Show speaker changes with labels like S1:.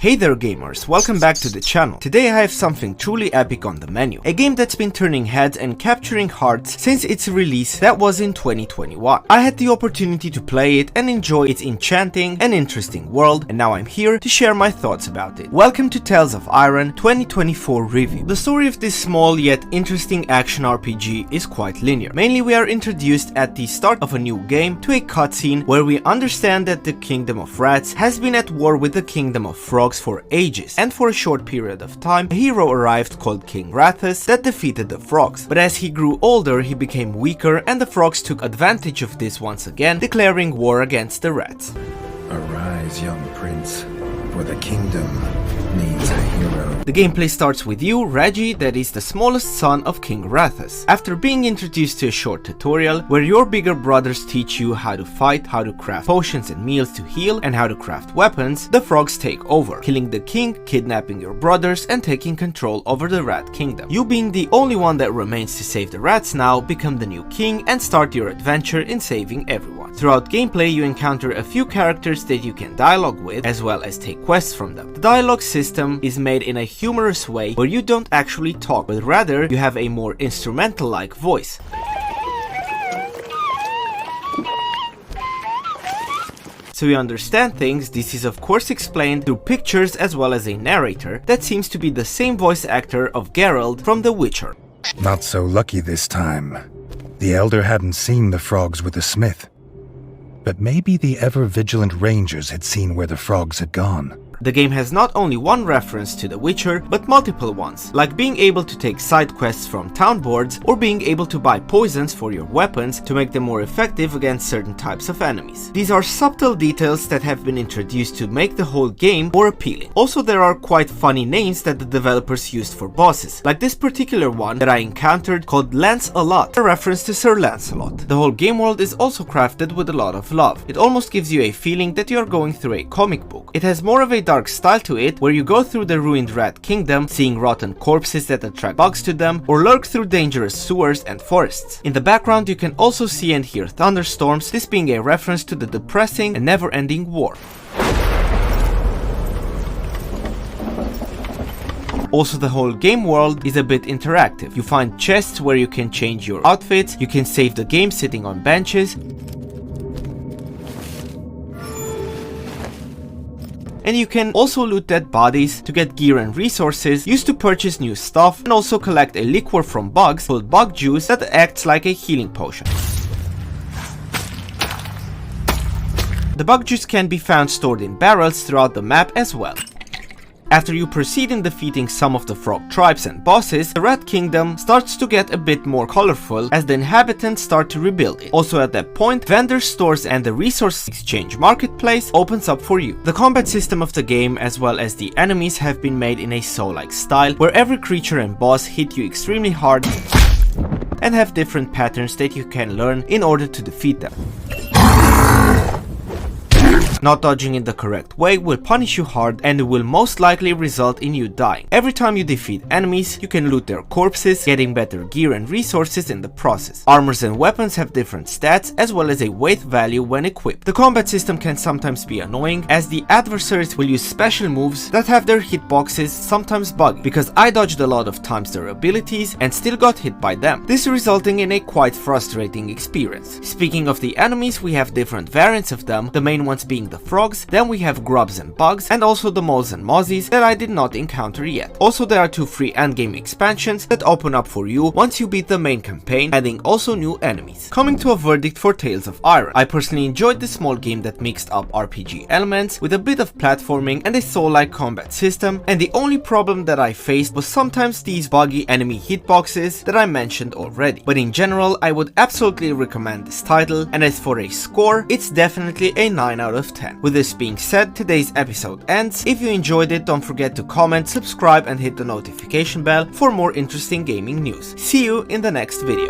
S1: Hey there gamers, welcome back to the channel. Today I have something truly epic on the menu. A game that's been turning heads and capturing hearts since its release, that was in 2021. I had the opportunity to play it and enjoy its enchanting and interesting world, and now I'm here to share my thoughts about it. Welcome to Tales of Iron 2024 review. The story of this small yet interesting action RPG is quite linear. Mainly we are introduced at the start of a new game to a cutscene where we understand that the Kingdom of Rats has been at war with the Kingdom of Frogs for ages, and for a short period of time a hero arrived called King Rathus that defeated the frogs. But as he grew older he became weaker, and the frogs took advantage of this once again, declaring war against the rats.
S2: Arise, young prince, for the kingdom needs a hero.
S1: The gameplay starts with you, Redgi, that is the smallest son of King Rathus. After being introduced to a short tutorial where your bigger brothers teach you how to fight, how to craft potions and meals to heal, and how to craft weapons, the frogs take over, killing the king, kidnapping your brothers, and taking control over the rat kingdom. You, being the only one that remains to save the rats now, become the new king and start your adventure in saving everyone. Throughout gameplay you encounter a few characters that you can dialogue with, as well as take quests from them. The dialogue system is made in a humorous way where you don't actually talk, but rather you have a more instrumental-like voice. So you understand things. This is of course explained through pictures as well as a narrator that seems to be the same voice actor of Geralt from The Witcher.
S2: Not so lucky this time. The elder hadn't seen the frogs with the smith. But maybe the ever-vigilant rangers had seen where the frogs had gone.
S1: The game has not only one reference to The Witcher, but multiple ones, like being able to take side quests from town boards or being able to buy poisons for your weapons to make them more effective against certain types of enemies. These are subtle details that have been introduced to make the whole game more appealing. Also, there are quite funny names that the developers used for bosses, like this particular one that I encountered called Lance-a-Lot, a reference to Sir Lancelot. The whole game world is also crafted with a lot of love. It almost gives you a feeling that you are going through a comic book. It has more of a dark style to it, where you go through the ruined rat kingdom, seeing rotten corpses that attract bugs to them, or lurk through dangerous sewers and forests. In the background you can also see and hear thunderstorms, this being a reference to the depressing and never-ending war. Also, the whole game world is a bit interactive. You find chests where you can change your outfits, you can save the game sitting on benches, and you can also loot dead bodies to get gear and resources used to purchase new stuff, and also collect a liquor from bugs called bug juice that acts like a healing potion. The bug juice can be found stored in barrels throughout the map as well. After you proceed in defeating some of the frog tribes and bosses, the Rat Kingdom starts to get a bit more colorful as the inhabitants start to rebuild it. Also at that point, vendor stores and the resource exchange marketplace opens up for you. The combat system of the game as well as the enemies have been made in a Soul-like style, where every creature and boss hit you extremely hard and have different patterns that you can learn in order to defeat them. Not dodging in the correct way will punish you hard, and it will most likely result in you dying. Every time you defeat enemies, you can loot their corpses, getting better gear and resources in the process. Armors and weapons have different stats as well as a weight value when equipped. The combat system can sometimes be annoying, as the adversaries will use special moves that have their hitboxes sometimes buggy, because I dodged a lot of times their abilities and still got hit by them. This resulting in a quite frustrating experience. Speaking of the enemies, we have different variants of them, the main ones being the frogs, then we have grubs and bugs, and also the moles and mozzies that I did not encounter yet. Also, there are 2 free endgame expansions that open up for you once you beat the main campaign, adding also new enemies. Coming to a verdict for Tales of Iron, I personally enjoyed this small game that mixed up RPG elements with a bit of platforming and a soul-like combat system, and the only problem that I faced was sometimes these buggy enemy hitboxes that I mentioned already. But in general, I would absolutely recommend this title, and as for a score, it's definitely a 9 out of 10. With this being said, today's episode ends. If you enjoyed it, don't forget to comment, subscribe and hit the notification bell for more interesting gaming news. See you in the next video.